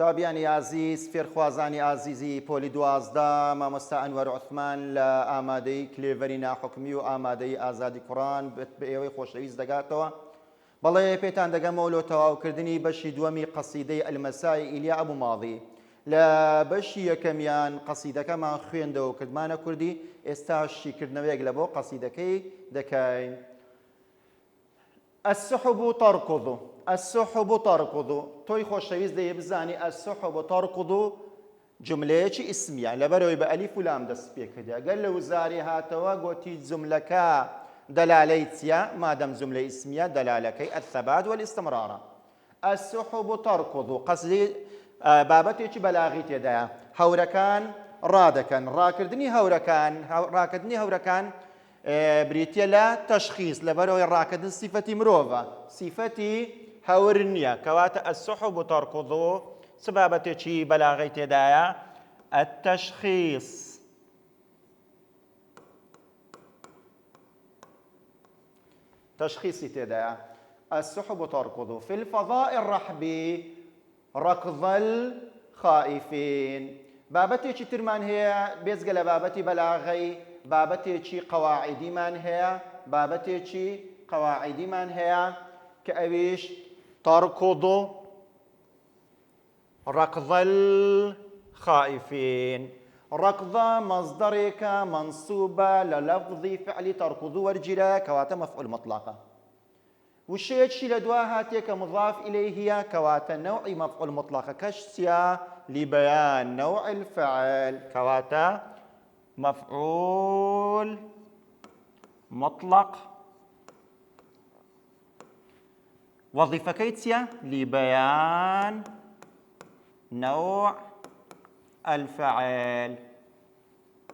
تابیانی عزیز فێرخوازانی عزیزی پۆلی 12 مامۆستا ئەنوەر عوثمان لە ئامادەی کلێڤەری ناحوکمی و ئامادەی ئازادی کوڕان بە ئێوەی خۆشەویست دەگاتەوە. بەڵێ پێتان دەگەمەوە لۆ تەواوکردنی بەشی دووەمی قەسیدەی ئەلمەسای ئیلیا ئەبوو ماڵی. لە بەشی یەکەمیان قەسیدەکەمان خوێندەوە و کردمانە کوردی، ئێستا شیکردنەوەیەک لە بۆ قەسیدەکەی دەکەین. السحب تركض السحب تركض توي خۆشەویست دەیە بزانی السحب تركض جملەیەکی ئیسمیە لەبەرەوەی بە ئەلیف و لام دەست پێ کردی. ئەگەر لە وزاری هاتەوە گوتی جملەکە دەلالەی چییە؟ مادەم جملە ئیسمیە دەلالەکەی الثبات والاستمرارە. السحب تركض قەسدی بابەتێکی بەلاغی تێدایە. هەورەکان ڕادەکەن. ڕاکردنی هەورەکان بریتە لە تەشخیص لەبەرەوەی ڕاکردن سیفەتی مرۆڤە، سیفەتی هەور نییە. کەواتە السحب تركض چ بابەتێکی بەلاغی تێدایە؟ التەشخیص. تشخيصي تدايا السحب تركض في الفضاء الرحب ركض الخائفين. بابتي ترمان هي بيزقل بابتي بلاغي بابتي قواعدي من هي بابتي قواعدي من هي كأويش تركض ركض الخائفين. ركض مصدرك منصوبة للفظ فعل تركض ورجلا كواتا مفعول مطلقة. والشيء شي لدواها تيك مضاف إليه هي كواتا نوع مفعول مطلقة كشتيا لبيان نوع الفعل كواتا مفعول مطلق. وظيفة كيتيا لبيان نوع الفعل.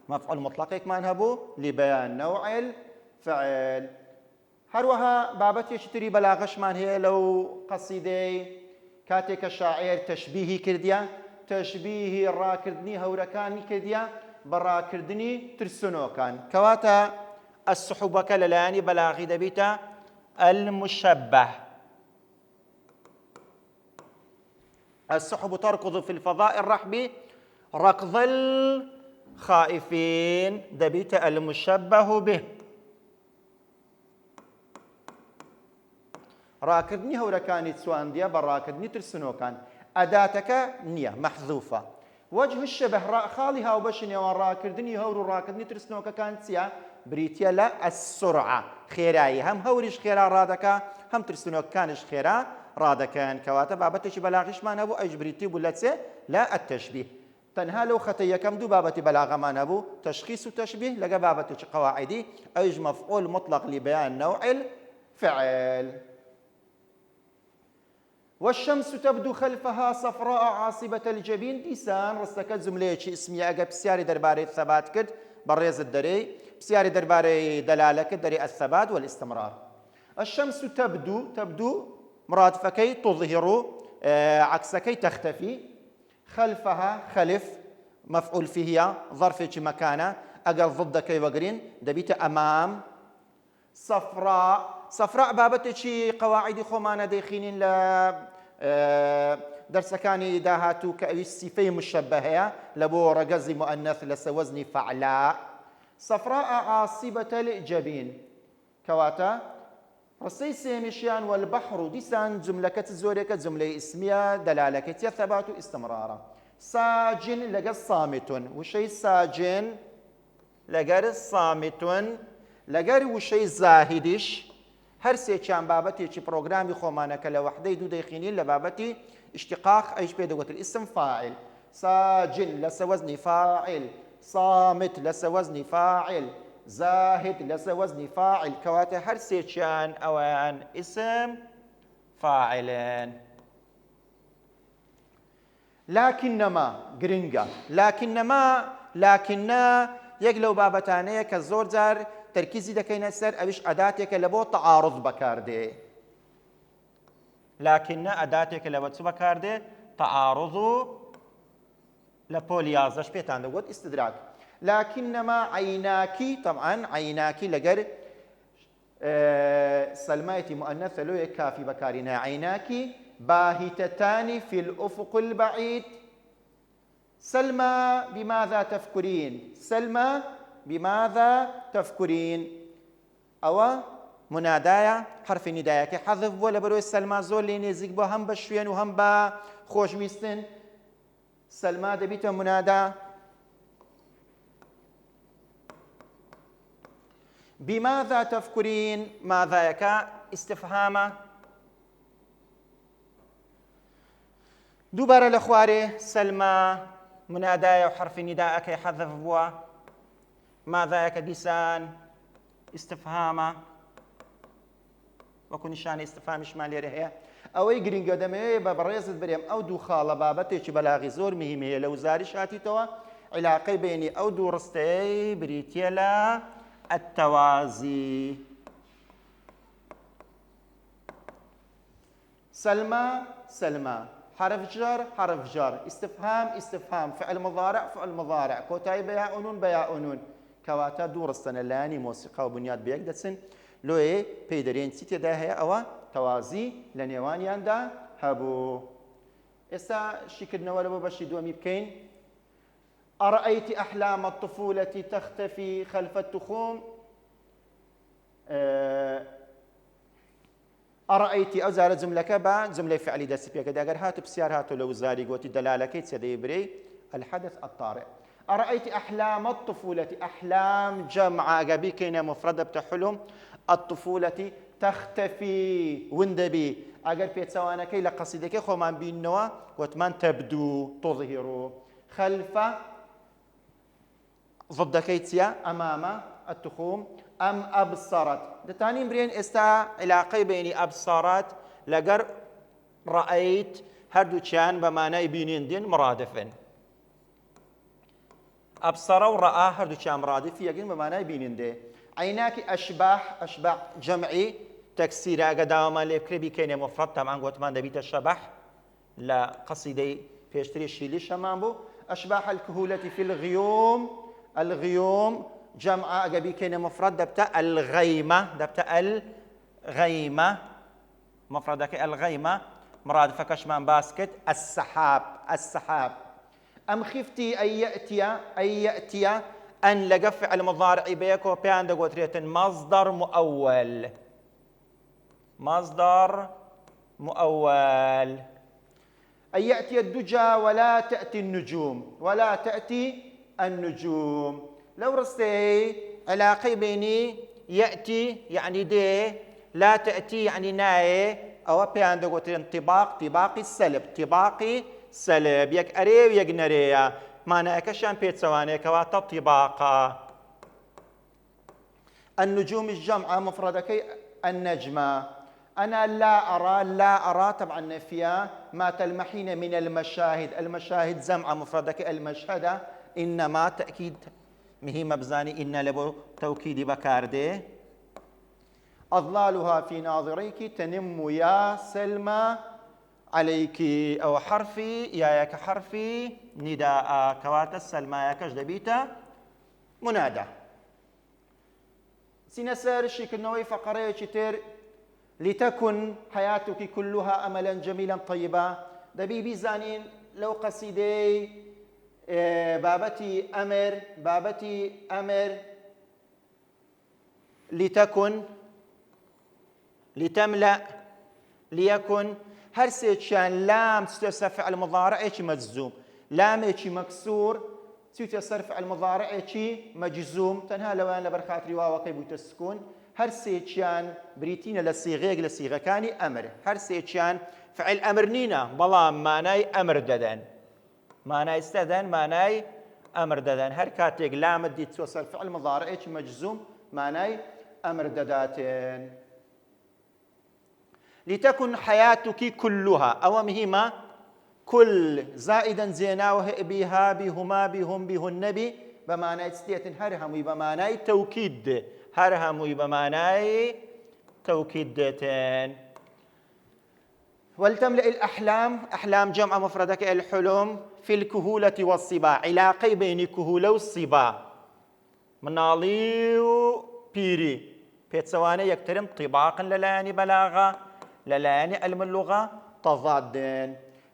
مفعول مطلق كمان هبو لبيان نوع الفعل. هروها بابتي شتري بلاغش من هي لو قصيدة كاتك الشاعر تشبيهي كرديا تشبيهي راكردني هوركاني كرديا براكردني ترسنو كان كواتا السحب كللاني بلاغي دبيتا المشبه. السحب تركض في الفضاء الرحب ركض الخائفين دبيت المشبه به. راكدني هوركاني تسوانديا براكدني ترسنوكان أداتك نية محذوفة. وجه الشبه خالها وبشني وراكدني هور راكدني ترسنوكا كانت سيا بريتيا لا السرعة خيراي هم هورش خيرا رادكا هم ترسنوك كانش خيرا رادكان كواتا بابتش بلاغش ما نبو أجبريتي بولتسي لا التشبيه. تنها لو خطية كم دو بابتي بلاغة ما نبو تشخيص وتشبيه لقى بابتي قواعدي أيج مفعول مطلق لبيان نوع الفعل. والشمس تبدو خلفها صفراء عاصبة الجبين ديسان رستكت زملية اسمية أجا بسياري درباري الثبات كد بريز الدري بسياري درباري دلالة كد دري الثبات والاستمرار. الشمس تبدو مرادفكي تظهر عكسكي تختفي. خلفها خلف مفعول فيه ظرف مكانه اقل ضدك وقرين دبيت امام. صفراء بابتشي قواعد خمانه ديخين ل درسكاني داهاتو كأوي صفه مشبهه لبو رجز مؤنث لسوزن فعلاء. صفراء عاصبه الجبين كواتا رصي سيمشيان والبحر ديسان جملة الزوريك جملة اسمية دلالة ثبات استمرارا. ساجن لقى صامت وشي ساجن لقى صامت لقى وشي زاهدش هر سي كان بابتي شي بروجرامي خومانك لوحدي دو ديخينين لبابتي اشتقاق ايش بيدوت الاسم فاعل. ساجن لس وزن فاعل. صامت لس وزن فاعل. زاهد لس وزن فاعل كواتا هر سيتشان اوان اسم فاعلين. لكنما جرينجا لكننا يقلو بابتانية كالزور جار تركيزي دكينا سر أبيش أداتك لبو تعارض بكاردي. لكن أداتك لبو بكاردي تعارض لبوليازش بيتان دوت استدراك. لكنما عيناك طبعا عيناك لقر سلمايتي مؤنثة لو كافي بكارنا عيناك باهتتان في الأفق البعيد. سلمى بماذا تفكرين؟ سلمى بماذا تفكرين؟ أو منادايا حرف ندايا كي حذف ولا بروي سلمى زول لي نزيك بو هم بشوين وهم با خوش ويستن. سلمى دبيت منادى. بماذا تفكرين؟ ماذا يكا استفهام. دوباره لخواري سلمى منادايا وحرف نداء كي حذف بوا. ماذا يكا ديسان استفهام وەکو نیشانەی استفهامیشمان لێرە هەیە. ئەوەی گرنگە دەمەوێت بە بەڕێزت بەرێم ئەو دوو خاڵە بابەتێکی بەلاغی زۆر مهم هەیە لە وزاریش هاتیتەوە. علاقەی بینی ئەو دوو ڕستەیەی بریتیە لە التەوازی. سلمى سلمى، حرف جر حرف جر، استفهام استفهام، فعل مضارع فعل مضارع، کۆتایی بە یاء بە یاء کەواتە دوو ڕستەنە لایەنی مۆسیقا و بنیاد بەیەک دەچن. لۆیە پێی دەرێن چی تێدا هەیە؟ ئەوە تەوازی لە نێوانیاندا هەبوو. ئێستا شیکردنەوە لەبۆ بەشی دووەمی بکەین. أرأيت أحلام الطفولة تختفي خلف التخوم. أرأيت أو زار جملة با جملة فعلي دەستی پێکە دەگەر هاتو پرسیار هاتو لە وزاری گوتی دەلالەکەی چێ دەیبرێ الحدث الطارئ. أرأيت أحلام الطفولة، أحلام جمع أجابي كينا مفردة بتحلم، الطفولة تختفي وندبي أجر بيتسوانا كي لقصيدك خومان بينوا وتمان تبدو تظهر خلف ضد كيتيا أمام التخوم أم أبصرت. دتاني برين استا علاقة بيني أبصرت لقر رأيت هردو كان بمعنى بينين دين مرادفين. أبصر ورأى هردو كان مرادف يقين بمعنى بينين دي. عيناك أشباح، أشباح جمعي تكسير قداما لبكري كين مفرد طبعا قلت ما دبيت الشبح لا قصيدي بيشتري الشيلي شمامبو. أشباح الكهولة في الغيوم، الغيوم جمع أجابي كين مفرد دبتا الغيمة، دبتا الغيمة مفردك الغيمة مرادفك كشمان باسكت السحاب، السحاب. أم خفتي أن يأتي أن لقف المضارع بيكو بيان دقوترية مصدر مؤول، مصدر مؤول. أن يأتي الدجى ولا تأتي النجوم، ولا تأتي النجوم. لو رستي علاقة بيني يأتي يعني دي، لا تأتي يعني ناي، أو بيان دقوترية انطباق، طباقي السلب، طباقي سلب، يك أري ويك نريا. معنى كشان بيت سواني كواتا طباقة. النجوم الجمعة مفردك النجمة. أنا لا أرى، لا أرى طبعا نفيا ما تلمحين من المشاهد، المشاهد جمعة مفردك المشهدة. إنما تأكيد مهمة بزاني إن لبو توكيد بكاردي. أظلالها في ناظريك تنم يا سلمى عليك، أو حرفي ياك حرفي نداء كوات السلمى ياكش دبيتا منادى. سينسر شكلنوي فقرية تير لتكن حياتك كلها أملا جميلا طيبا. دبي بيزانين لو قصيدي بابتي أمر، بابتي أمر لتكن، لتملأ، ليكن. هر سيتشان لام تستوسى فعل مضارع ايشي مجزوم، لام ايشي مكسور تستوسى فعل مضارع ايشي مجزوم. تنها لو انا برخاتري واو كيبو تسكون. هر سيتشان بريتينا للصيغه لصيغه كاني امر. هر سيتشان فعل امر نينا بلام معناي امر ددن، معناي استدن، معناي امر ددن. هر كاتيك لام دي تستوسى فعل مضارع ايشي مجزوم معناي امر دداتين. لتكن حياتك كلها، أو مهمة كل زائدا زيناوه بها بهما بهم بهن بي بمعنى استيت هرهم بمعنى توكيد، هرهم بمعنى توكيدتين. ولتملأ الأحلام، أحلام جمع مفردك الحلم في الكهولة والصبا. علاقة بين كهولة والصبا منالي بيري بيتسواني يكترم طباقا للاني بلاغة للاني علم اللغة تضاد.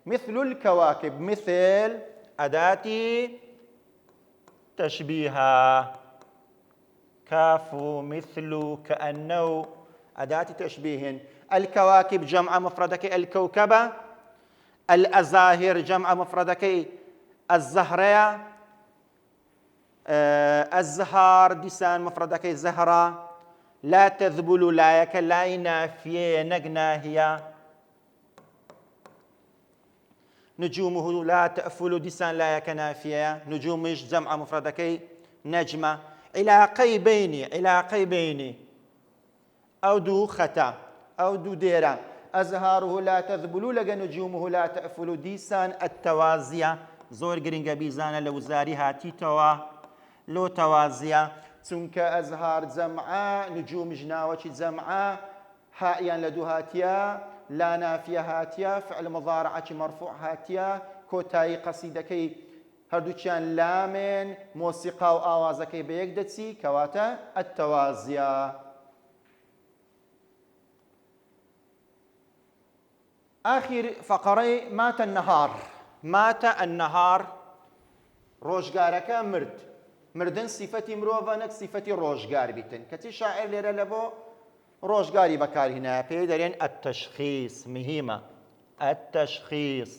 مثل الكواكب، مثل أداة تشبيهها، كاف مثل كأنه أداة تشبيه. الكواكب جمع مفردك الكوكبة، الأزاهر جمع مفردك الزهرة، الزهار ديسان مفردك زهرة. لا تذبل لا يك لا نافية نجناهية. نجومه لا تأفل ديسان لا يك نافية، نجومش جمع مفردك نجمة. علاقي بيني أو دو ختا أو دو ديرة. أزهاره لا تذبل لقى نجومه لا تأفل ديسان التوازية. زور گرنگە بیزانە لە وزاری هاتیتەوە لۆ تەوازیە، چونکە ئەزهار جەمعە، نجوم ژناوەکی جەمعە، هائیان لە دوو هاتیە، لا نافیە هاتیە، فعل مضارعەکی مەرفوع هاتیە، کۆتایی قەسیدەکەی هەردووچیان لامێن، مۆسیقا و ئاوازەکەی بەیەک دەچی کەواتە ئەتەوازیە. آخر فقرەی ماتە النهار. ماتە النهار ڕۆژگارەکە مرد. مردن سیفەتی مرۆڤە نەک سیفەتی ڕۆژگار بیتن. کەچی شاعر لێرە لە بۆ ڕۆژگاری بەکارهێنایە پێی دەرێن التشخیص. مهمە التشخیص.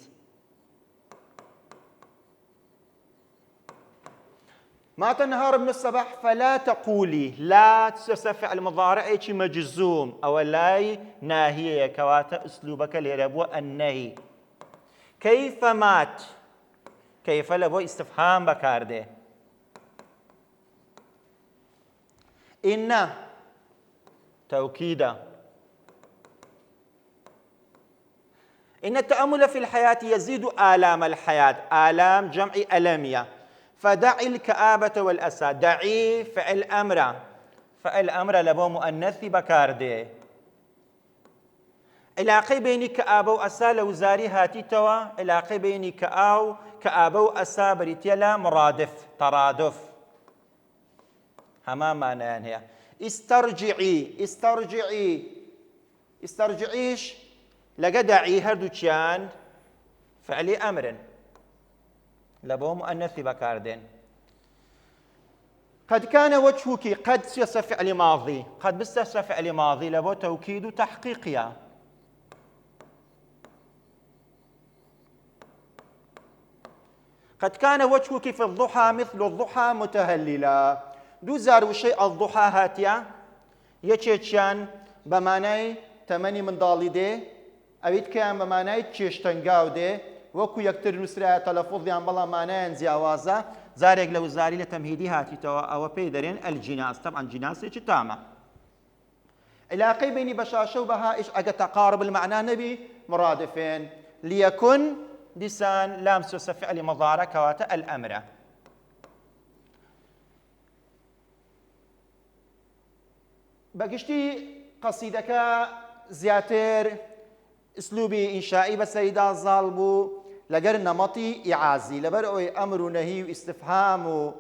مات النهار من الصباح فلا تقولي. لا تسوسە فعل مضارعێکی مەجزوم، ئەوە لای ناهیەیە کەواتە ئوسلوبەکە لێرە بووە النهی. كيف مات؟ كيف لبو استفهام بكارده. إن توكيدا. إن التأمل في الحياة يزيد آلام الحياة. آلام جمع ألمية. فدع الكآبة والأسى. دعي فعل أمر. فعل أمر لبو مؤنث بكارده. علاقه بینی کەئابە و ئەسا لە وزاری هاتیتەوە. علاقه بینی کەئابە و ئەسا بریتیە لە مرادف تەرادف. هەمان مانایان هەیە. ئیستەرجعیش لەگە داعی هەردووچیان فعلی ئەمرن لە بۆ مؤنثی بەکاردێن. قد كان وجهك. قد سياسة فعل ماضي. قد بسياسة فعل ماضي لبو توكيد وتحقيقيا. قد كان وجهك في الضحى مثل الضحى متهللا. دوزار وشيء الضحى هاتيا يچيچيان بماناي تمني من دالي دي اويت كان بماناي چيشتنگاو دي وكو يكتر نسرا تلفظ يان بلا مانايان زياوازا زاريق لو زاري لتمهيدي هاتي تو او بيدرين الجناس. طبعا جناس يچ تامه. علاقه بيني بشاشه وبهائش اجا تقارب المعنى نبي مرادفين. ليكن ديسان لام سوسة فعل مضارع كواتا الأمر. بقشتي قصيدك زياتر اسلوبي إنشائي بسيدا ظالبو لقر نمطي إعازي لبرعوي أمر ونهي واستفهام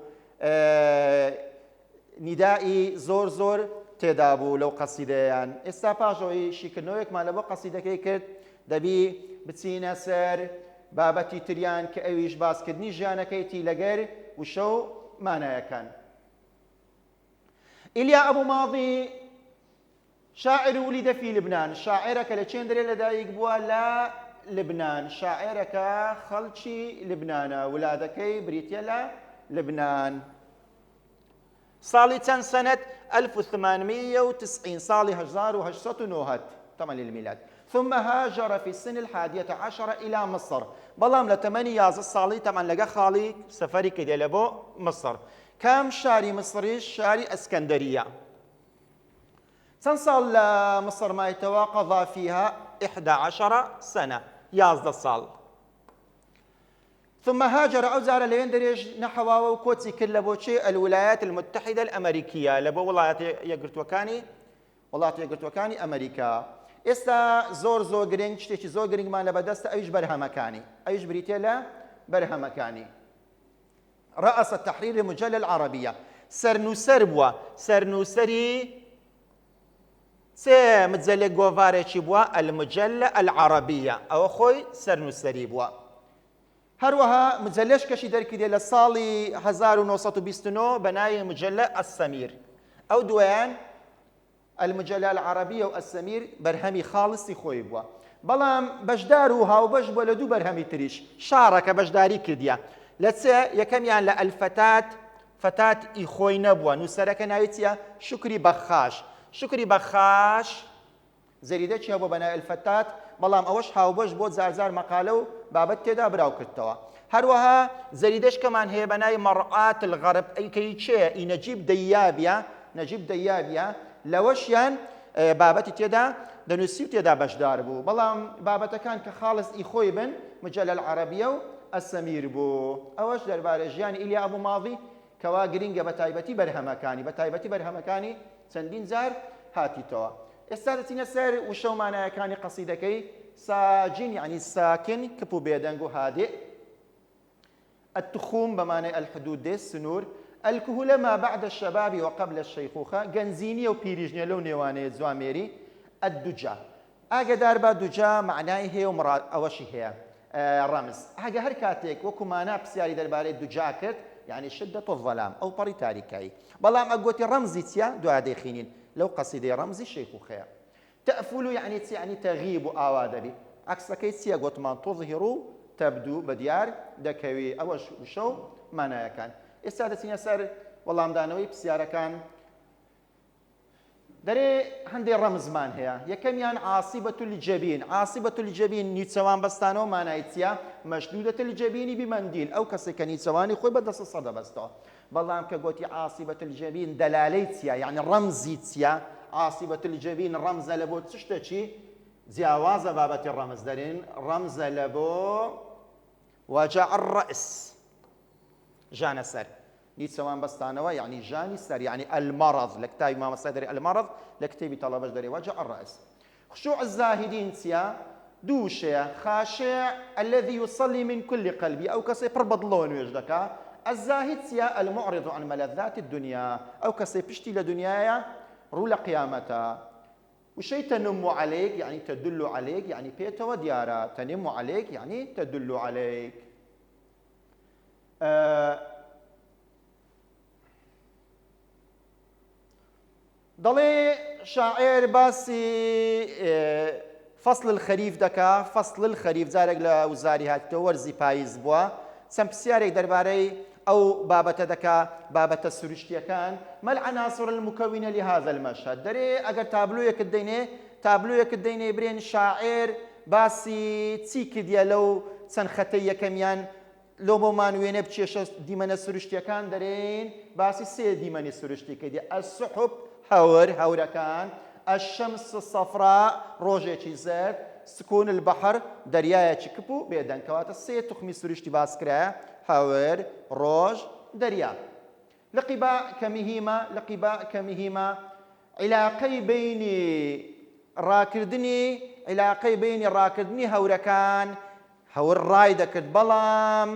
ندائي زور تدابو لو قصيدة يعني استفاجوي شكرنوك ما لبو قصيدك يكرد دبي بتسينا سر بابەتی تریان کە ئەویش باسکردنی ژیانەکەیتی لەگەر وشە مانایەکان. ئیلیا ئەبوو ماضی شاعر ولد في لبنان. شاعرەکە لە چێن دەرێ لەدایک بووە لە لبنان. شاعرەکە خەڵکی لبنانە. ولادەکەی بریتیە لە لبنان. ساڵی چەند سەنەت 1890 ساڵی 1809 طبعا للميلاد. ثم هاجر في السن 11 إلى مصر. بەڵام لە تەمەنی 11 ساڵی طبعا لەگە خاڵی سەفەری کردێ لە بۆ مصر. کام شاری مصریش شاری ئەسکەندەریە. چەند ساڵ لە مصر مایتەوە قضى فيها 11 سنة 11 ساڵ. ثم هاجر أوزار لين دريج نحوا وكوتي كل بوشي الولايات المتحدة الأمريكية لبو ولايات يقرتوكاني أمريكا. ئێستا زۆر گرنگ شتێکی زۆر گرنگمان لە بەدەستە ئەویش بەرهەمەکانی. ئەویش بریتێ لە بەرهەمەکانی. رأس التحرير المجلة العربية. سەرنووسەر بووە. سەرنووسەری سێ مجلە گۆڤارێکی بووە المجلە العربیە ئەوە خۆی سەرنووسەری بووە. هەروەها مجلەشکەشی دەرکردێ لە ساڵی 1929 بە ناوی مجلە ئەسەمیر. ئەو دوایان المجلە العربیە و ئەسەمیر بەرهەمی خاڵستی خۆی بووە. بەڵام بەشدار و هاوبەش بووە لە دوو بەرهەمی تریش شارەکە بەشداری کردیە. لە چێ یەکەمیان لە ئەلفتات فتات ئیخۆی نەبووە، نووسەرەکە ناوی چییە؟ شکری بەخاش. شکری بەخاش زەریدەی هەبووە بە ناوی ئەلفتات، بەڵام ئەوەش هاوبەش بۆ جارجار مەقالە و بابەت تێدا براو کردەوە. هەروەها زەریدەشکەمان هەیە بە ناوی مەڕعات الغەرب، ئەیکەی چێ؟ ئی نەجیب دەیابیە، نەجیب دەیابیە، لەوەشیان بابەتی تێدا دەنووسی و تێدا بەشدار بوو. بەڵام بابەتەکان کە خاڵس ئیخۆی بن مجلە العربیە و ئەسەمیر بوو. ئەوەش دەربارە ژیانی ئیلیا ئەبوو ماضی کەوا گرینگە بە تایبەتی بەرهەمەکانی، بە تایبەتی بەرهەمەکانی چەندین جار هاتیتەوە. ئێستا دەچینە سەر وشە و مانایەکانی قەسیدەکەی. ساجین یعنی ساکن، کپ و بێدەنگ و هادئ. التخوم بمعنى الحدود السنور. الكهولة ما بعد الشباب وقبل الشيخوخة، جنزينية وبيريجنية لو نيواني زواميري. الدجا ئاگدار بە دوجا معنای هەیە و مراد ئەوەشی هەیە ڕەمز. ئاگە هەر کاتێک وەکو مانا پرسیاری دەربارەی دوجا کرد یعنی شدة الظلام ئەو پەڕی تاریکایی. بەڵام ئەگوتی ڕەمزی چیە؟ دوای دەیخینین لەو قەسیدەی ڕەمزی شەیخوخەیە. تەفول یعنی چی؟ یعنی تەغیب و ئاوا دەبی. عکسەکەی چییە؟ گوتمان تظهر و تەبدو بەدیار دەکەوی. ئەوەش وشە و مانایەکان. ئێستا دەچینە سەر وەڵامدانەوەی پرسیارەکان. دەرێ هەندێک ڕەمزمان هەیە. یەکەمیان عاصبة الجبین. عاصبة الجبین نیچەوان بەستانەوە مانای چیە؟ مەشدودة الجبینی بمەندیل، ئەو کەسێک کە نیچەوانی خۆی بەدەستە سەدە بەستەوە. بەڵام کە گوتی عاصبة الجبین دەلالەی چیە؟ یعنی ڕەمزی چیە؟ عاصبة الجبین ڕەمزە لە بۆ چ شتێکی؟ جیاوازە بابەتی ڕەمز دەرێن. ڕەمزە لە بۆ وجع الرأس، ژانە سەر. نیچەوان بەستانەوە یعنی ژانی سەر، یعنی المەرض. لە کتابی مامۆستا دەرێ المەرض، لە کتێبی تەڵەبەش دەرێ وجع الرأس. خشوع الزاهدین چیە؟ دوو شەیە. خاشع الذي يصلي من كل قلبي، ئەو کەسێ پڕ بەدڵەوە نوێژ دەکا. الزاهد چیە؟ المعرض عن ملذات الدنيا، ئەو کەسێ پشتی لە دنیایە ڕوو لە قیامەتە. وشەی تەنم عليك يعني تدل عليك يعني پێتەوە دیارە. تەنم عليك يعني تدل عليك. دەڵێ شاعر باسی فەصل الخەریف دەکا. فەصل الخەریف جارێک لە وزاری هاتیتەوە وەرزی پاییز بووە. چەند پرسیارێک دەربارەی ئەو بابەتە دەکا، بابەتە سروشتیەکان. ما العناصر المكونة لهذا المشهد. دەرێ ئەگەر تابلۆیەکت دەینێ، تابلۆیەکت دەینێ برێن شاعر باسی چی کردیە لەو چەند خەتەی یەکەمیان لۆ بۆمان وێنە بچێشە دیمەنە سروشتیەکان. دەرێن باسی سێ دیمەنی سروشتی کردی. السحب هەورەکان، الشەمس الصەفراء ڕۆژێکی زەرد، سکون البەحر دەریایەکی کپ و بێدەنگ. کەواتە سێ توخمی سروشتی باس کرایە: هەور، ڕۆژ، دەریا. لقباء كمهمة علاقەی بینی ڕاکردنی هەورەکان. هەور ڕای دەکرد بەڵام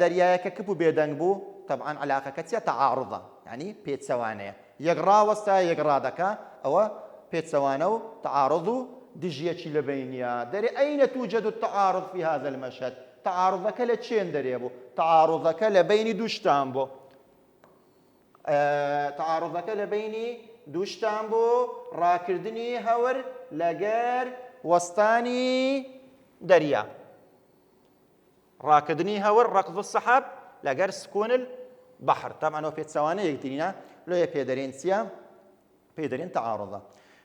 دەریایەکە کپ و بێدەنگ بوو. طبعا علاقەکە چیە؟ تەعارضە، یعنی پێچەوانەیە. یەک ڕاوەستا یەک ڕادەکە، ئەوە پێچەوانە و تەعارض و دژیەکی لە بینیە. دەرێ ئەینە توجد التعارض في هذا المشهد. تعارضەکە لە چێن دەرێ بوو؟ تعارضەکە لە بینی دوو شتان بوو. تعارضەکە لە بینی دوو شتان بوو: ڕاکردنی هەور لەگەر وەستانی دەریا. ڕاکردنی هەور ڕەقض السەحاب لەگەر سکون البەحر. تەمەنەوە پێچەوانە یەکترینە. لۆیە پێدەرێن چیە؟ پێدەرێن تەعارضە.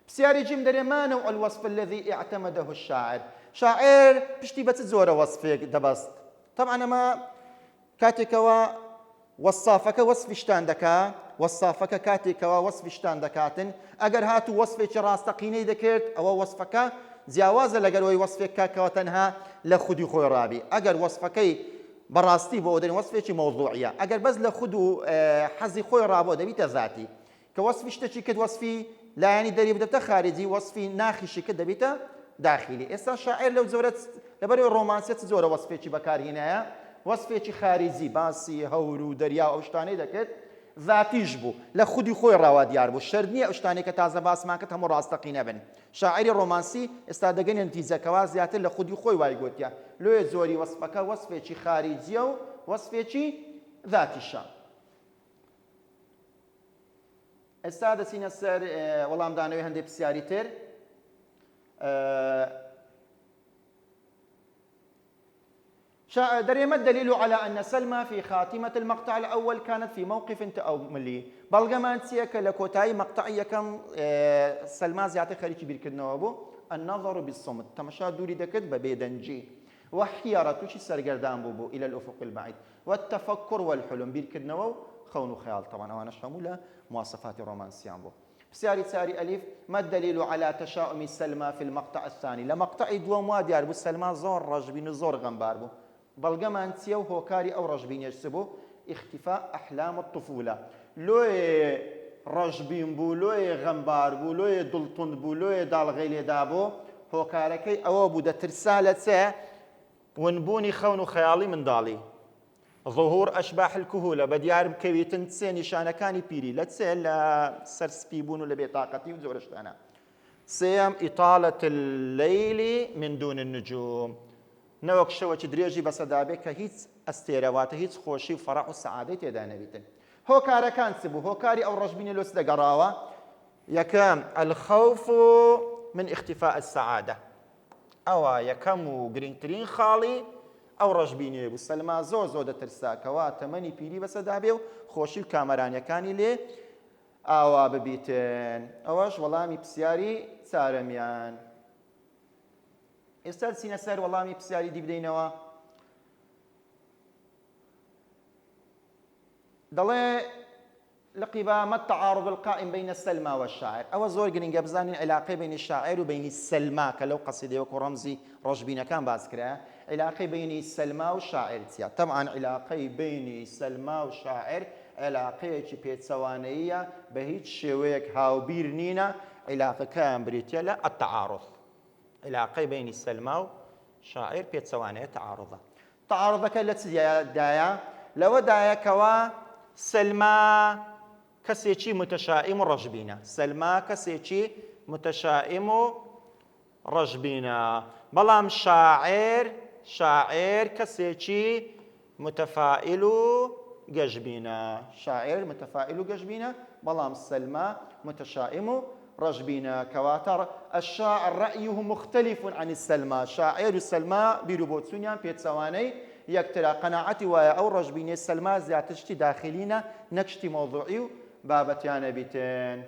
پرسیاری جیم دەرێ ما نوع الوصف الذي اعتمده الشاعر. شاعر پشتی بە چ جۆرە وەصفێک دەبەست؟ طبعا ئەمە کاتێکەوە وەصافەکە وەصفی شتان دەکا، وەصافەکە کاتێکەوە وەصفی شتان دەکاتن، ئەگەر هاتوو وەصفێکی ڕاستەقینەی دەکرد ئەوە وەصفەکە جیاوازە لەگەرەوەی وەصفێک کاکەوە تەنها لە خودی خۆی ڕابی. ئەگەر وەصفەکەی بەڕاستی بۆ دەرێن وەصفێکی مەوضوعیە، ئەگەر بەس لە خود و حەزی خۆی ڕابۆ دەبیتە ذاتی. کە وەصفی شتێکی کرد وەصفی لایەنی دەری بدەبتە خارجی، وەصفی ناخیشی کرد دەبیتە داخلی. ئێستا شاعر لەو جۆرە لەبەرەوەی ڕۆمانسیە چ جۆرە وەصفێکی بەکارهێنایە؟ وەصفێکی خارجی، باسی هەور و دەریا و ئەو شتانەی دەکرد ذاتیش بوو لە خودی خۆی ڕاوا دیار بوو شەرت نییە ئەو شتانێک کە تازە باسمان کرد هەموو ڕاستەقینە بن شاعری ڕۆمانسی ئێستا دەگەنێ نتیجەکەوا زیاتر لە خودی خۆی وای گوتیە لێ زۆری وەسفەکە وەسفێکی خارجیە و وەسفێکی ذاتیشە ئێستا دەچینە سەر وەڵامدانەوەی هەندێک پرسیاری تر دريم الدليل على أن سلمى في خاتمة المقطع الأول كانت في موقف تأملي بلغمان تيك لكوتاي مقطعية كم سلمى زيادة خارجي بيركدنا أبو النظر بالصمت تمشى دوري دكت ببيدنجي وحيارة شي سرقردان بوبو إلى الأفق البعيد والتفكر والحلم بيركدنا خون وخيال طبعا وأنا شاملة مواصفات الرومانسيان بو بسياري ساري ألف ما الدليل على تشاؤم سلمى في المقطع الثاني لمقطع دوم وادي أربو سلمى زور رجبين زور غنبار بو بەڵگەمان چییە و هۆکاری ئەو ڕەشبینێشت بوو اختفاء ئەحلام الطفولة لۆی ڕەشبین بوو لۆی غەمبار بوو لۆی دڵتوند بوو لۆی داڵغەی لێدا بوو هۆکارەکەی ئەوە بوو دەترسا لە چێ ونبوونی خەون و خەیاڵی منداڵی ظهور ئەشباح الكهولة بەدیار بکەویتن چێ نیشانەکانی پیری لە چێ لە سەرسپی بوون و لە بێتاقەتی و زۆرە شتانە سێم ئیطالة الليل من دون النجوم نەوەک شەوەکی درێژی بەسەدابێت کە هیچ ئەستێرەواتە هیچ خۆشی و فەڕاح و سەعادەی تێدا نەبیتن هۆکارەکان چ بوو هۆکاری ئەو ڕەشبینە لۆس دەگەڕاوە یەکەم الخەوف من اختفاء السەعادە ئەوە یەکەم و گرنگترین خاڵی ئەو ڕەشبینێ بوو سەلما زۆر زۆر دەترسا کەوا تەمەنی پیری بەسەدابێ و خۆشی و کامەرانیەکانی لێ ئاوا ببیتن ئەوەش وەڵامی پرسیاری چارەمیان ئێستا چینە سەر وەڵامی پرسیاری دی بدەینەوە دەڵێ لقبا ما التعارض القائم بين السلمى والشاعر ئەوە زۆر گرنگە بزانین علاقەی بینی شاعر و بینی سەلما کە لەو قەسیدەیەک و ڕەمزی ڕەشبینەکان باس کرا علاقەی بینی سەلما و شاعر چیە طبعا علاقەی بینی سەلما و شاعر علاقەیەکی پێچەوانەیە بە هیچ شێوەیەک هاوبیر نینە علاقەکەیان بریتە لە التعارض علاقەی بینی سەلما و شاعر پێچەوانەیە تعارضە تعارضەکە لە چدایە لەوەدایە کەوا سەلما کەسێکی متەشائیم و ڕەشبینە سەلما کەسێکی متەشائیم و ڕەشبینە بەڵام شاعر کەسێکی متەفائیل و گەشبینە شاعر متەفائیل و گەشبینە بەڵام سەلما متەشائیم و رجبينا كواتر الشاعر رأيه مختلف عن السلمى شاعر السلمى بيروبوتسونيان بيتسواني يكترى قناعتي ويا أو رجبيني السلمى زياتشتي داخلينا نكشتي موضوعي بابتيانا بيتين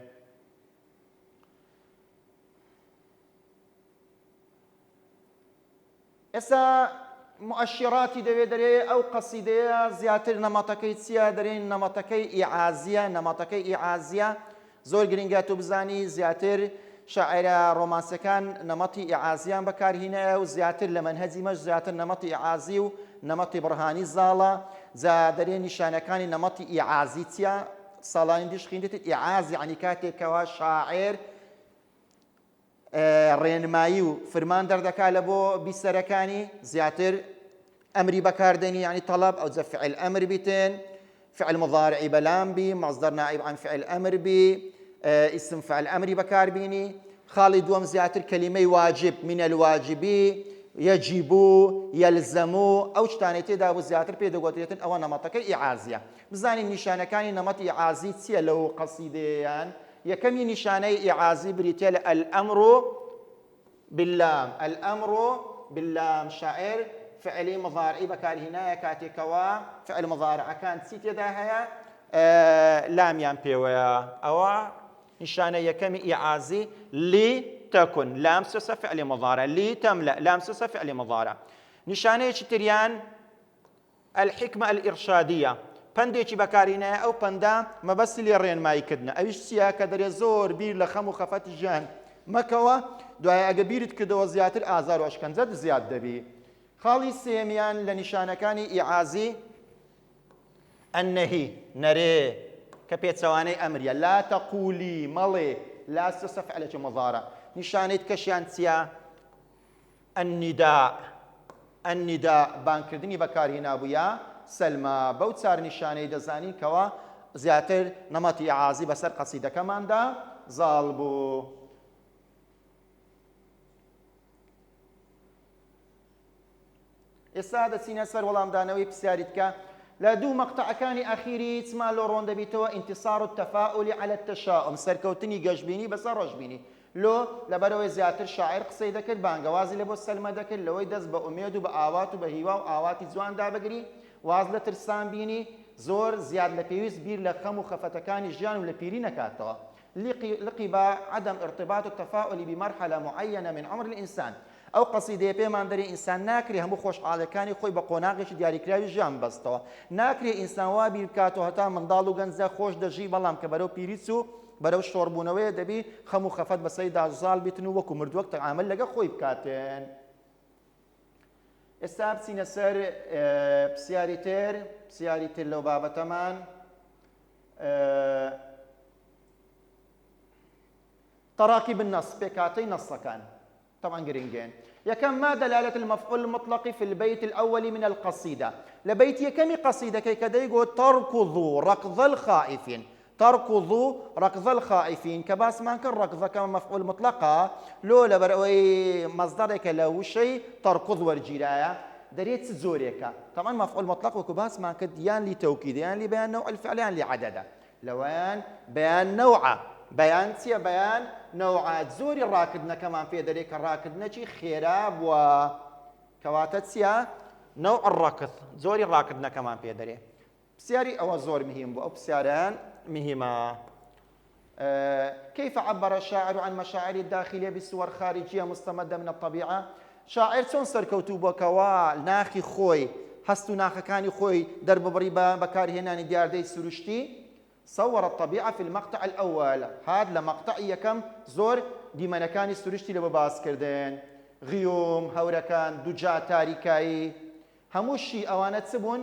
إسا مؤشراتي دري أو قصيدة زياتر نمطكي تسيا درين نمطكي إعازية زۆر گرنگە تۆ بزانی زیاتر شاعرە ڕۆمانسەکان نەمەتی ئیعازیان بەکارهێنایە و زیاتر لە مەنهەجی مەش زیاتر نەمەتی ئیعازی و نەمەتی بڕهانی زاڵە جا دەرێ نیشانەکانی نەمەتی ئیعازی چیە ساڵانی دیش خوێندێت ئیعاز یعنی کاتێکەوە شاعر ڕێنمایی و فرمان دەردەکات لە بۆ بیسەرەکانی زیاتر ئەمری بەکاردێنی یعنی تەڵەب ئەو جە فعل ئەمر بیتن فعل مضارعي بلام بي مصدر نائب عن فعل أمر بي اسم فعل أمري بكار بيني خالد دوم زياتر كلمة واجب من الواجبي يجب يلزم أو شتانيتي دابو زياتر بيدغوتيتن أو نمطك إعازية بزاني نشانة كان نمط إعازي تسيا لو قصيديان يكمي نشانة إعازي بريتيل الأمر باللام شاعر فعلي مضارعي بكار هنا كاتيكوا فعل مضارع كان سيت يداها لام بيويا أو نشانة يكمي إعازي لتكن لام سوس فعل مضارع لتملأ لام سوس فعل مضارع نشانة تريان الحكمة الإرشادية پندێکی بەکارهێنایە ئەو پەندا مەبەستی لێ ڕێنمایی کردنە ئەویش چیە کە دەرێ زۆر بیر لە خەم و خەفەتی ژیان مەکەوە دوایە ئەگە بیرت کردەوە زیاتر ئازار و ئەشکەنجەت زیاد دەبی خاڵی سێمیان لە نیشانەکانی ئیعازی النهی نەرێ کە پێچەوانەی ئەمریە لا تەقولی مەڵێ لا سوسە فعلێکی مضارع نیشانەی کەشیان چیە النداء بانکردنی بەکارهێنابوویە سەلما بەو چار نیشانەی دەزانین کەوە زیاتر نەمەتی عازی بەسەر قەسیدەکەماندا زاڵ بوو. ئێستا دەچینە سەر وەڵامدانەوەی پرسیاری تکە لە دوو مەقتەعەکانی ئەخیری چما لۆ ڕۆن دەبیتەوە ئینتیصار التەفاؤل على التشاؤم، سەرکەوتنی گەشببینی بەسەر ڕۆژبینی. لۆ لەبەرەوەی زیاتر شاعر قسەی دەکرد، بانگەوازی لە بۆ سەلمە دەکرد، لەوەی دەست بە ئومێد و بە ئاوات و بە هیوا و ئاواتی جواندا بگری، واز لە ترسان بینی، زۆر زیاد لە پێویست بیر لە خەم و خەفەتەکانی ژیان و لە پیری نەکاتەوە. لقب عدم ارتباط التفاؤل بمرحلة معينة من عمر الإنسان. ئەو قەسیدەیە پێمان دەرێ ئینسان ناکرێ هەموو خۆشحاڵەکانی خۆی بە قۆناغێکی دیاریکراوی ژیان بەستەوە، ناکرێ ئینسان وا بیر بکاتەوە هەتا منداڵ و گەنجە خۆش دەژی، بەڵام کە بەرەو پیریچ و بەرەو شۆڕبوونەوەیە دەبی خەم و خەفەت بەسەری داژاڵ بیتن و وەکو مردووەک تەعامل لەگە خۆی بکاتێن. ئێستا بچینە سەر پرسیاری تر لەو بابەتەمان. تراكيب النص بكاتي نص كان طبعا جرينجين يكم ما دلالة المفعول المطلق في البيت الأول من القصيدة لبيت يكمي قصيدة كي كده يقول تركضوا ركض الخائفين، تركضوا ركض الخائفين كباس ما كان ركض كما مفعول مطلقة لو لبروي مصدرك لو شيء تركض ورجيرايا دريت زوريكا طبعا مفعول مطلق وكباس ما كد يان لتوكيد يان لبيان نوع الفعل يان لعدده لوان بيان نوعه بيان سيا بيان نوعات زوري الراكدنا كمان في ذلك الراكدنا شي خراب وكواتت سيا نوع الركض زوري الراكدنا كمان في ذلك بسياري أو زور مهم أو بسياران مهمة. كيف عبر الشاعر عن مشاعر الداخلية بصور خارجية مستمدة من الطبيعة؟ شاعر چۆن سەرکەوتوو ناخی خۆی هەست و ناخەکانی خۆی دەرببڕی بە بەکارهێنانی دیاردەی سروشتی. صور الطبيعة في المقطع الأول هذا لمقطع يكم زور دیمەنەکانی سروشتی لە بە باس کردن، غیوم، هەورەکان، دووجا تاریکایی، هەمووشی ئەوانە چ بوون؟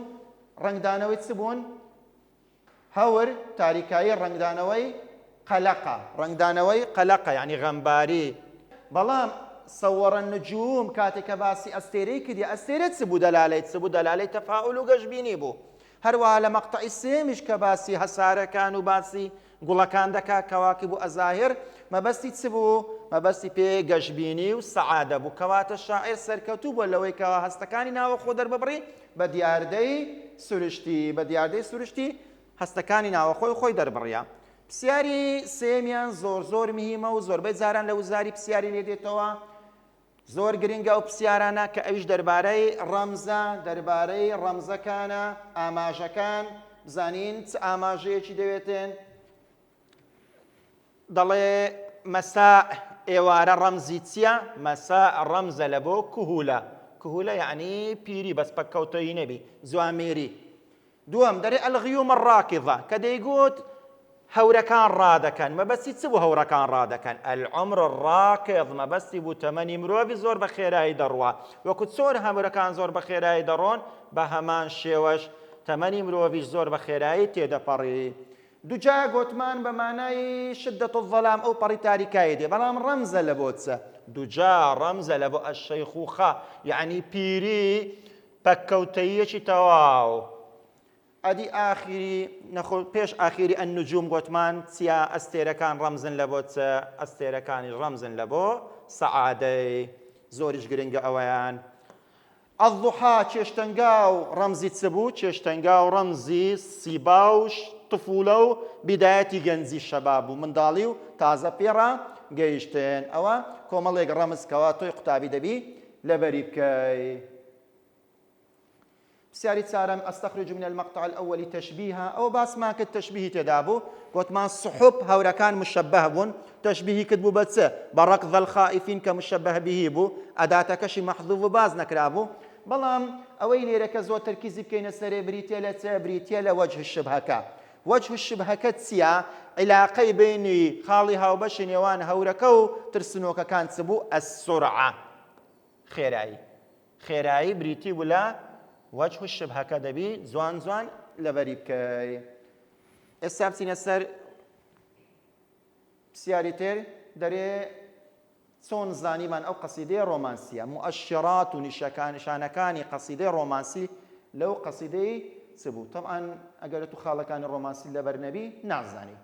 ڕەنگدانەوەی چ بوون؟ هەور، تاریکایی، ڕەنگدانەوەی قەلەقە یعنی غەمباری. بەڵام صور النجوم كاتك باسي أستيري كدي أستيري تسبو دلالي تفاؤل وقجبيني بو هروا على مقطع السيمش كباسي هسارة كانوا باسي قولا كان دكا كواكب أزاهر ما بس تسبو ما بس بي قجبيني والسعادة بو كوات الشاعر سركتوب ولا ويكا هستكاني ناو خودر ببري بدياردي سرشتي هستكاني ناو خوي در بريا بسیاری سێمیان زۆر مهمە و زۆربەی جاران لە وزاری پرسیاری لێ دێتەوە زۆر گرنگە ئەو پرسیارانە کە ئەویش دەربارەی ڕەمزەکانە ئاماژەکان بزانین چ ئاماژەیەکی دەوێتن. دەڵێ مەسا ئێوارە ڕەمزی چییە؟ مەسا ڕەمزە لە بۆ کهولە یعنی پیری بەس پەککەوتەیی نەبی زوامێری. دووەم دەرێ ئەلغیوم الڕاکضە کە دەیگوت هەورەکان ڕادەکەن مەبەستی چ بوو هەورەکان ڕادەکەن؟ العمر الراکض مەبەستی بوو تەمەنی مرۆڤی زۆر بە خێرایی دەڕوا وەکو چۆن هەورەکان زۆر بە خێرایی دەڕۆن بە هەمان شێوەش تەمەنی مرۆڤیش زۆر بە خێرایی تێدەپەڕی. دووجا گوتمان بە مانای شدەت الظەلام ئەو پەڕی تاریکایی دێ بەڵام ڕەمزە لە بۆ چە؟ دووجا ڕەمزە لە بۆ ئەشەیخوخە یعنی پیری پەککەوتەییەکی تەواو. ئەدی ئاخری نەخۆ پێش ئاخری ئەنجوم گوتمان چیا ئەستێرەکان ڕەمزن لە بۆ چە؟ ئەستێرەکانی ڕەمزن لە بۆ سەعادەی زۆریش گرنگە ئەوەیان. ئەضحا چێشتەنگا و ڕەمزی چ بوو؟ چێشتەنگا و ڕەمزی سیباوش تفولە و بیدایەتی گەنجی شەباب و منداڵی و تازە پێڕە گەیشتن. ئەوە کۆمەڵێک ڕەمزکەوە تۆی قوتابی دەبی لەبەری بکەی. بسياري تسارم أستخرج من المقطع الأول تشبيها أو باس ما كد تشبيه تدابو قلت ما الصحب هورا كان مشبه بون تشبيه كدبو بتسه بركض الخائفين كمشبه به بو أداتك شي محذوف باز نكرابو بلام أوين يركز وتركيز بكين السري بريتيلا وجه الشبهة وجه الشبهة تسيا علاقة بين خالها وبشنيوان هوركو ترسنوك كان سبو السرعة خيراي بريتي ولا وجه الشبهة كدبي زوان لبري بكاي. السابسين السر بسياريتر دري صون زاني من أو قصيدة رومانسية مؤشرات ونشانكاني قصيدة رومانسي لو قصيدة چ بوو طبعاً ئەگەر تو خاڵەکانی ڕۆمانسی لەبەر نەبی نازانی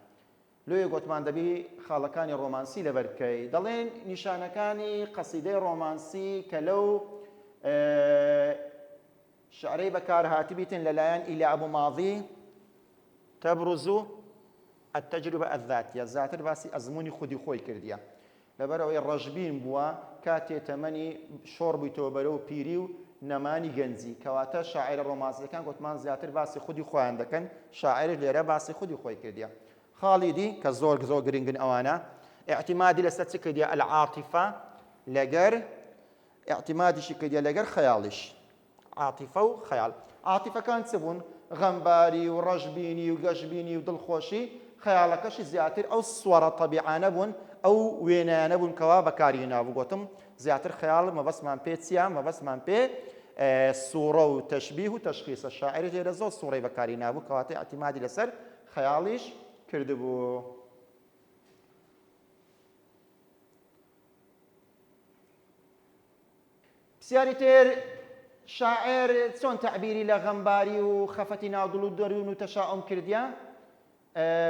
لۆیە گوتمان دەبی خاڵەکانی ڕۆمانسی لەبەر بکەی دەڵێن نیشانەکانی قەسیدەی ڕۆمانسی کە لەو شعرەی بەکارهاتی بیتن لەلایەن ئیلیا ئەبوو ماضی تەبرز التەجربە الذاتیە زیاتر باسی ئەزمموی خودی خۆی کردیە لەبەرەوەی ڕەشبین بووە کاتێ تەمەنی شۆڕ بوویتەوە بەرەو پیری و نەمانی گەنجی کەواتە شاعرە ڕۆمانسیەکان گوتمان زیاتر باسی خودی خۆیان دەکەن شاعر لێرە باسی خودی خۆی کردیە خاڵیدی کە زۆر گرنگن ئەوانە اعتمادی لەسەر چ کردیە العاطفە لەگەر اعتمادیشی کردیە لەگەر خەیاڵیش عاطفە و خەیاڵ عاطفەکان چ بوون غەمباری و ڕەشبینی و گەشبینی و دڵخۆشی خەیاڵەکەشی زیاتر ئەو سوەرە تەبیعانە بوون ئەو وێنەیانە بوون کەوا بەکاری هێنابوو گوتم زیاتر خەیاڵ مەبەستمان پێ چیە مەبەستمان پێ سوورە و تەشبیه و تەشخیصە شاعر لێرە زۆر سوورەی بەکاری نابوو کەواتە اعتیمادی لەسەر خەیاڵیش کردبوو پرسیاری تر شاعر چۆن تەعبیری لە غەمباری و خەفەتی ناودڵ و دەروون و تەشاؤم کردیە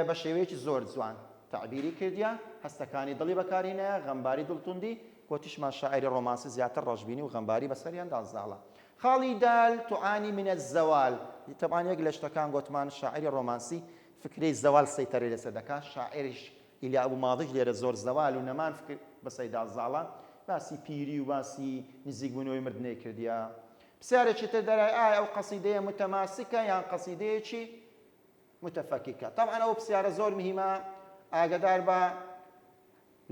بە شێوەیەکی زۆر جوان تعبیری کردیە هەستەکانی دڵی بەکارهێنایە غەمباری دڵتوندی گوتیشمان شاعری ڕۆمانسی زیاتر ڕەشبینی و غەمباری بەسەریان دازاڵە خاڵی دال تعانی من الزەوال طبعاً یەک لە شتەکان گوتمان شاعری ڕۆمانسی فکرەی زەوال سەیطرەی لەسەر دەکات شاعریش ئیلیا ئەبوو ماضیش لێرە زۆر زەوال و نەمان فکر بەسەری دازاڵە باسی پیری و باسی نزیکبوونەوەی مردنەی کردیە پرسیارێکی تر دەرای ئایا ئەو قەسیدەیە متەماسکە یان قەسیدەیەکی متفەککە طبعاً ئەو پرسیارە زۆر مهمە ئاگدار بە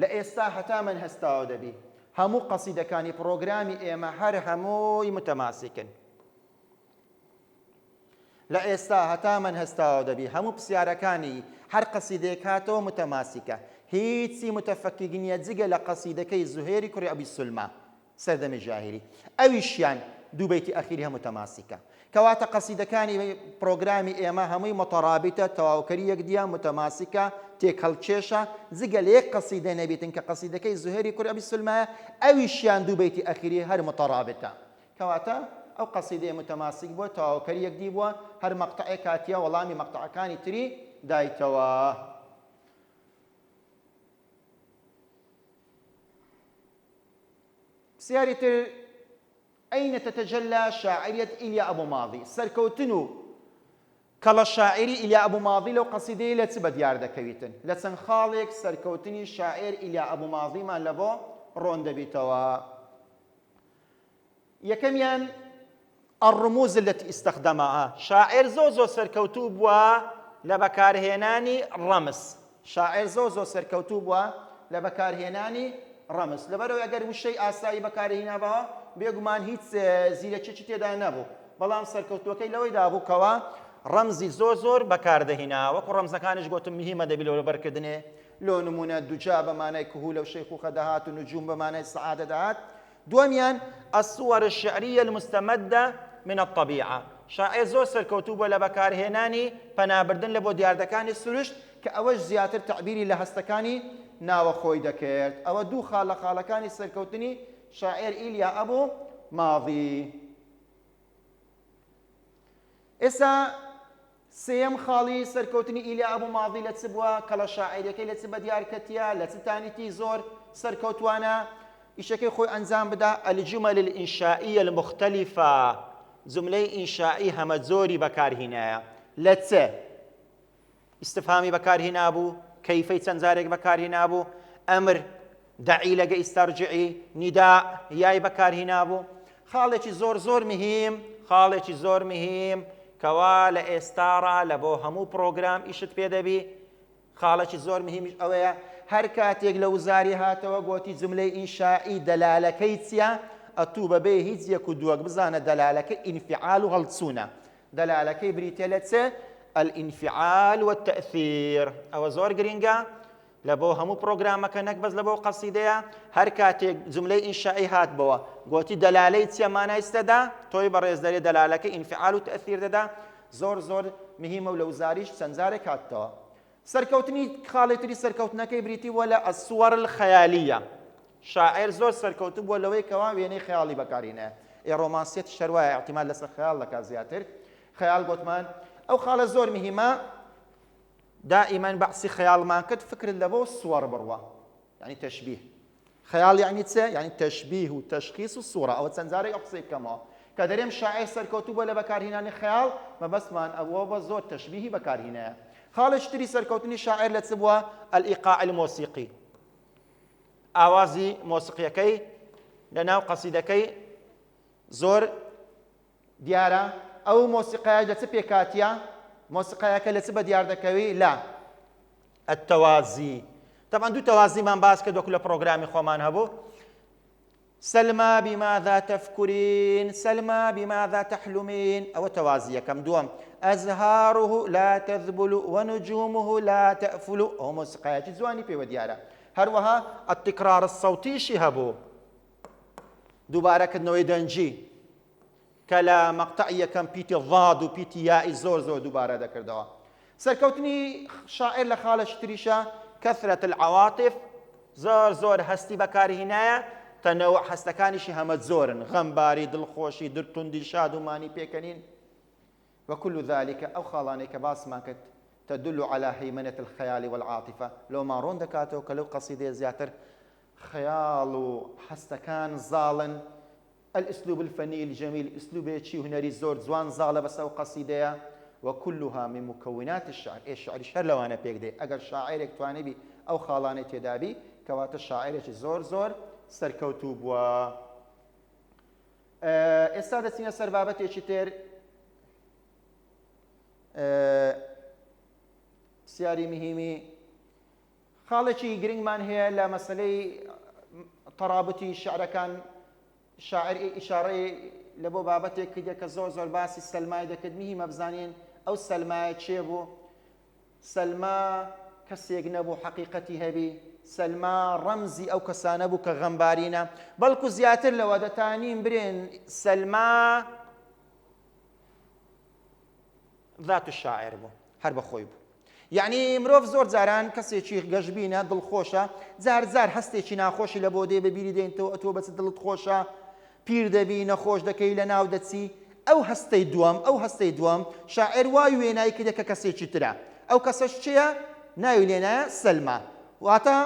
لە ئێستا هەتا من هەستاوە دەبی هەموو قەسیدەکانی پرۆگرامی ئێمە هەر هەمووی متەماسکن لە ئێستا هەتا من هەستاوە دەبی هەموو پرسیارەکانی هەر قەسیدەیەک هاتەوە متەماسکە هیچی متفەکک نییە جگە لە قەسیدەکەی زوهێری کوڕی ئەبی سولما سەردەمی ژاهیری ئەویشیان دوو بەیتی ئەخیری هەموو متەماسکە کەواتە قەسیدەکانی پرۆگرامی ئێمە هەمووی متەڕابیتە تەواوکەری یەکدیە متەماسکە تێکهەڵکێشە جگە لە یەک قەسیدە نەبێتن کە قەسیدەکەی زوهێری کوڕی ئەبی سولمایە ئەویشیان دوو بەیتی ئەخیری هەر متەڕابتە کەواتە ئەو قەسیدەیە متەماسک بووە تەواوکەری یەکدی بووە هەر مەقتەعێک هاتیە وەڵامی مەقتەعەکانی تری دایتەوە پرسیاری تر أين تتجلى شاعرية إيليا أبو ماضي سركوتنو كلا شاعري إيليا أبو ماضي لو قصيدة لا تبى ديار دكويتن لا تنخالك سركوتني شاعر إيليا أبو ماضي ما لبو روند بيتوا يكميان الرموز التي استخدمها شاعر زوزو سركوتوب و لبكارهناني رمز شاعر زوزو سركوتوب و لبكارهناني رمز لبرو اگر وشي ئاسایی بەکارهێنابەوە بێگومان هیچ زیرەکێکی تێدا نەبوو بەڵام سەرکەوتووەکەی لەوەی دابوو کەوە ڕەمزی زۆر بەکاردەهێنا وەکو ڕەمزەکانیش گوتم میهمە دەبی لەوە بەرکردنێ لۆ نمونە دووجا بەمانای کهولە و شەیخوخە دەهات و نجوم بەمانای سەعادە دەهات دووەمیان الصور الشعرية المستمدة من الطبيعة شاعر زۆر سەرکەوتوو بووە لە بەکارهێنانی پەنابردن لە بۆ دیاردەکانی سروشت کە ئەوەش زیاتر تعبیری لە هەستەکانی ناوە خۆی دەکرد ئەوە دوو خاڵ لە خاڵەکانی سەرکەوتنی شاعر ئیلیا ئەبوو ماضی ئێستا سێم خاڵی سەرکەوتنی ئیلیا ئەبوو ماضی لە چ بووە کە لە شاعیرەکەی لە چ بەدیارکەتیە لە چ تانیتی زۆر سەرکەوتوانە ئیشەکەی خۆی ئەنجام بدا الجمل الإنشائية المختلفة جملەی ئینشائی هەمە زۆری بەکارهێنایە لە چ استفهامی بەکارهێنا بوو كيفي تنزارك بكار هنابو أمر دعي لقى استرجعي نداء ياي بكار هنابو خالتي زور مهم كوال استارة لبو همو بروغرام إشت بيدا بي خالتي زور مهم أويا هركاتيك لو زاري هاتوا قوتي جملة إنشائي دلالة كيتيا أتوبة بيه هيتيا كدوك بزانا دلالة انفعال غلطسونا دلالة كي بريتيلتسي الانفعال والتأثير أو زور جرينجا لبو همو برنامج كنك بس لبو قصيدة هر كاتي جملة إنشائيات بوا قوتي دلالة ما استدا توي برز دليل دلالة انفعال وتأثير دا زور مهمة ولو زاريش سنزارك هاتوا سركوتني خالتري سركوتنا كبريتي ولا الصور الخيالية شاعر زور سركوتب ولا ويكوا ويني خيالي بكارينه الرومانسية الشروائية اعتماد لس خيال لك زياتر خەیاڵ گوتمان ئەو خاڵە زۆر مهمە دائما بەعسی خەیاڵمان کرد فکرت لەبۆ سوەڕ بڕوە یعنی تەشبیه خەیاڵ یعنی چ یعنی تەشبیه و تەشخیص و سوورە ئەوە چەند جارێک ئەو قسەی بکەمەوە کە دەرێم شاعیر سەرکەوتوو بۆ لە بەکارهێنانی خەیاڵ مەبەستمان ئەوە بە زۆر تەشبیهی بەکارهێنەیە خاڵی تری سەرکەوتنی شاعیر لە چ بووە الئیقاع الموسیقی ئاوازی مۆسیقیەکەی لەناو قەسیدەکەی زۆر دیارە ئەو مۆسیقایە لە چ پێکاتیە مۆسیقایەکە لە چ بە دیار دەکەوی لا التەوازی طبعا دوو تەوازیمان باس کرد وەکو لە پرۆگرامی خۆمان هەبوو سلمى بماذا تفكرين سلمى بماذا تحلمين أو توازي كم دوم أزهاره لا تذبل ونجومه لا تأفل أو موسيقى زواني في وديارة هروها التكرار الصوتي شهبو دوباره كنوي دنجي كلا مقطعية كم بيتي الضاد وبيتي ياء زور زور دوباره ذكر دوا سركوتني شاعر لخالش تريشا كثرة العواطف زور زور هستي بكاري هنايا تەنەوع هەستەکانیشی هەمە زۆرن غەمباری دڵخۆشی درتوندی شاد و مانی پێکەنین وكل ذلك ئەو خاڵانەی کە باسمان کرد تدل على هيمنة الخيال والعاطفة لو ما ڕۆن دەکاتەوە کە لەو قەسیدەیە زیاتر خەیاڵ و هەستەکان زاڵن الأسلوب الفني الجميل ئسلوبێکی هونەری زۆر جوان زاڵە بەسەر ئەو قەسیدەیە وكلها من مكونات الشعر الشعر شەر لەوانە پێک دێ ئەگەر شاعیرێک توانێبی ئەو خاڵانەی تێدابی کەواتە شاعیرێکی زۆر زۆر سەرکەوتوو بووە ئێستا دەچینە سەر بابەتێکی تر سیاری مهمی خاڵێکی گرنگمان هەیە لە مەسەلەی تەرابوتی شعرەکان شاعر ئیشارەی لە بۆ بابەتێک کردە کە زۆر زۆر باسی سەلمای دەکرد میهمە بزانین ئەو سەلمایە چێ بوو سەلما کەسێک نەبوو حەقیقەتی هەبی سەلما ڕەمزی ئەو کەسانە بوو کە غەمبارینە بەڵکو زیاتر لەوە دەتانین برێن سەلما ذات الشاعر بوو هەر بەخۆی بوو یعنی مرۆڤ زۆر جاران کەسێکی گەشببینە دڵخۆشە جار جار هەستێکی ناخۆشی لە بۆ دێ بەبیری دێنتەوە ئەتۆ بەچ دڵت خۆشە پیر دەبی نەخۆش دەکەی لە ناو دەچی ئەو هەستەی دووەم شاعر وای وێنایی کردە کە کەسێکی ترە ئەو کەسەش چییە ناوی لێنایە سەلما واتە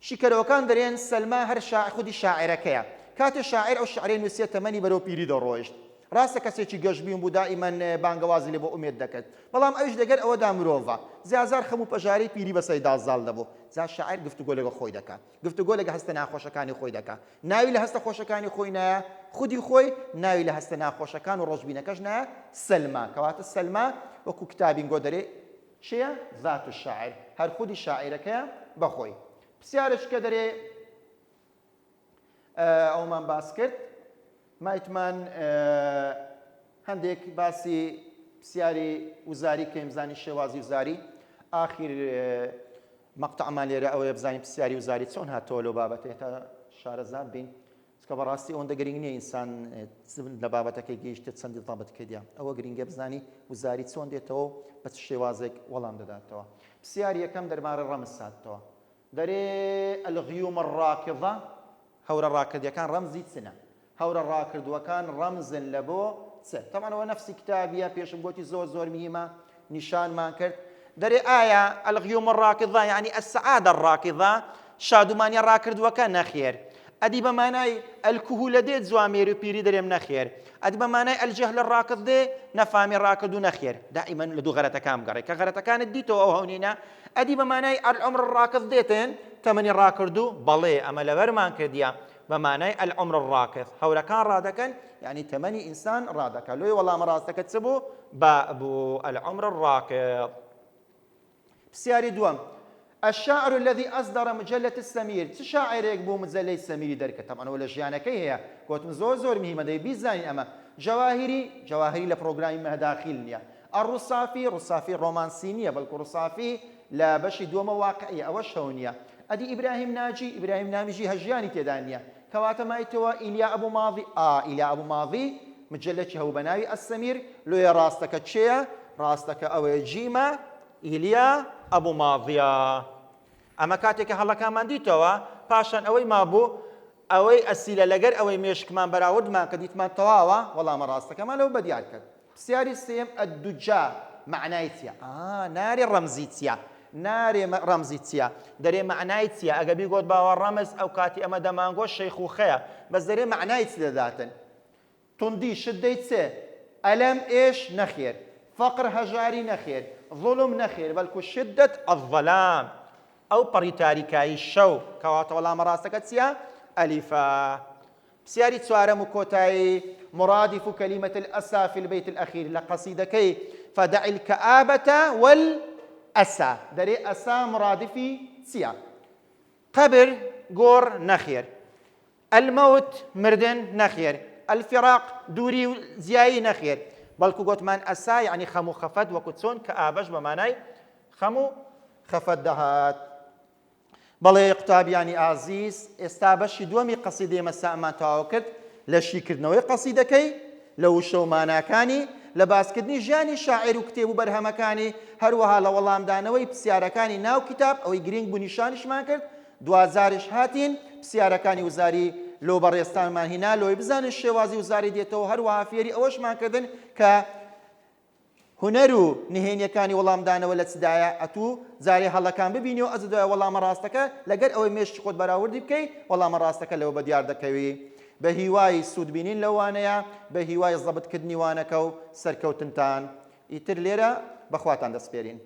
شیکەرەوەکان دەرێن سەلما هەر خودی شاعرەکەیە کاتێ شاعر ئەو شعرەی نووسێ تەمەنی بەرەو پیری دەڕۆیشت ڕاستە کەسێکی گەشببین بوو دائیمەن بانگەوازی لێ بۆ ئومێد دەکرد بەڵام ئەویش دەگەر ئەوەدا مرۆڤە زیازار خەموو پەژارەی پیری بە سەیدا زاڵ دەبوو جا شاعر گفتوگۆ لەگە خۆی دەکات گفتوگۆ لەگە هەستە ناخۆشەکانی خۆی دەکات ناوی لە هەستە خۆشەکانی خۆی نایە خودی خۆی ناوی لە هەستە ناخۆشەکان و ڕۆژبینەکەش نایە سەلما کەواتە سەلما وەکو کتابین گۆ دەرێ چییە ذات الشاعر هەر خودی شاعیرەکەیە بەخۆی پرسیارش کە دەرێ ئەومان باس کرد مایتمان هەندێک باسی پرسیاری وزاری کەیم بزانین شێوازی وزاری ئاخیر مەقتەعمان لێرە ئەوەیە بزانین پرسیاری وزاری چۆن هاتۆوە لەو بابەتێ تا شارەزاد بین کە بەڕاستی ئەوەندە گرنگ نییە ئینسان لە بابەتەکەی گەیشتێت چەندی ضابط کردیا ئەوە گرنگە بزانی وزاری چۆن دێتەوە بە چ شێوازێک وەڵام دەداتەوە پرسیاری یەکەم دەربارەی ڕەمز هاتەوە دەرێ الغیوم الڕاکضە هەورە ڕاکردیەکان ڕەمزی چنە هەورە ڕاکردووەکان ڕەمزن لە بۆ چ تەمانەوە نەفسی کتابیە پێشم گوتی زۆر زۆر میهمە نیشانمان کرد دەرێ ئایا الغیوم الڕاکضە یعنی السعادە الڕاکضە شادومانیە ڕاکردووەکە نەخێر ئەدی بە مانای الکهولە دێت جوامێری و پیری دەرێم نەخێر ئەدی بە مانای الجەهل الڕاکض دێ نەفامی ڕاکردو نەخێر دائیمەن لە دوو غەرەتەکان بگەڕێ کە غەرەتەکانت دیتەوە ئەو هەونینە ئەدی بە مانای العمر الڕاکض دێتن تەمەنی ڕاکردو بەڵێ ئەمە لەبەرمان کردیە بە مانای العمر الڕاکض هەورەکان ڕادەکەن یعنی تەمەنی ئینسان ڕادەکە لۆی وەڵامە ڕاستەکە چ بوو بوو العمر الڕاکض پرسیاری دووەم الشاعر الذي أصدر مجلة السمير شاعرێک بۆ مجلەی سەمیری دەرکە تەمەنەوە لە ژیانەکەی هەیە گوتم زۆر زۆر میهمە دەی بیزانین ئەمە جواهری لە پرۆگرامی مەهداخیل نییە الڕوسافی ڕۆمانسی نییە بەڵکو ڕوسافی لە بەشی دووەمە واقعی ئەوە شەو نییە ئەدی ئیبراهیم ناجی هەژیانی تێدا نییە کەواتە مایتەوە ئیلیا ئەبوو ماضی مجلەی هەو بە ناوی ئەسەمیر لۆیە ڕاستەکە چێە ڕاستەکە ئەوەیە جیمە ئیلیا ئەبوو ماضیە ئەمە کاتێکە هەڵەکانمان دیتەوە پاشان ئەوەی مابوو ئەوەی ئەسیلە لەگەر ئەوەی مێشکمان بەراوردمان کە دیتمان تەواوە وەڵامە ڕاستەکەمان لەو بەدیار کرد پرسیاری سێم ئەدوجا معنای چییە؟ نارێ ڕەمزی چییە؟ نارێ ڕەمزی چییە؟ دەرێ معنای چییە؟ ئەگە بیگۆت باوە ڕەمز ئەو کاتی ئەمە دەمانگۆ شەیخ و خەیە بەس دەرێ معنای چی دەداتن؟ توندی شدەی چێ؟ ئەلەم ئێش نەخێر، فەقر هەژاری نەخێر، ظڵم نەخێر، بەڵکو شدت الظەلام، ئەو پەڕی تاریکایی شەو کەواتە وەڵامە ڕاستەکە چییە؟ ئەلیفا. پرسیاری چوارەم و کۆتایی مرادف كلمة الأسى في البيت الأخير لقصيدكي فدع الكآبة والأسى دري أسى مرادفي سيا قبر قور نخير الموت مردن نخير الفراق دوري زياي نخير بلكو قوت من أسى يعني خمو خفد وكتسون كآبش بمعنى خمو خفد دهات بەڵێ قوتابیانی ئازیز ئێستا بەشی دووەمی قەسیدەی مەسامان تەواو کرد لە شیکردنەوەی قەسیدەکەی لە وشەوماناکانی لە باسکردنی ژیانی شاعیر و کتێب و بەرهەمەکانی هەروەها لە وەڵامدانەوەی پرسیارەکانی ناو کتاب ئەوەی گرنگ بوو نیشانیشمان کرد دوازاریش هاتین پرسیارەکانی وزاری لۆ بەڕێستانمان هینا لۆی بزانن شێوازی وزاری دێتەوە هەروەها فێری ئەوەشمان کردن کە هونەر و نهێنیەکانی وەڵامدانەوە لە چدایە ئەتوو زارێ هەڵەکان ببینی و ئەزدوای وەڵامە ڕاستەکە لەگەر ئەوەی مێشتی خۆت بەراوردی بکەیت وەڵامە ڕاستەکە لەوە بەدیار دەکەوی بە هیوای سوودبینین لەوانەیە بە هیوای زەبطکردنی وانەکە و سەرکەوتنتان ئیتر لێرە بەخواتان دەسپێرین.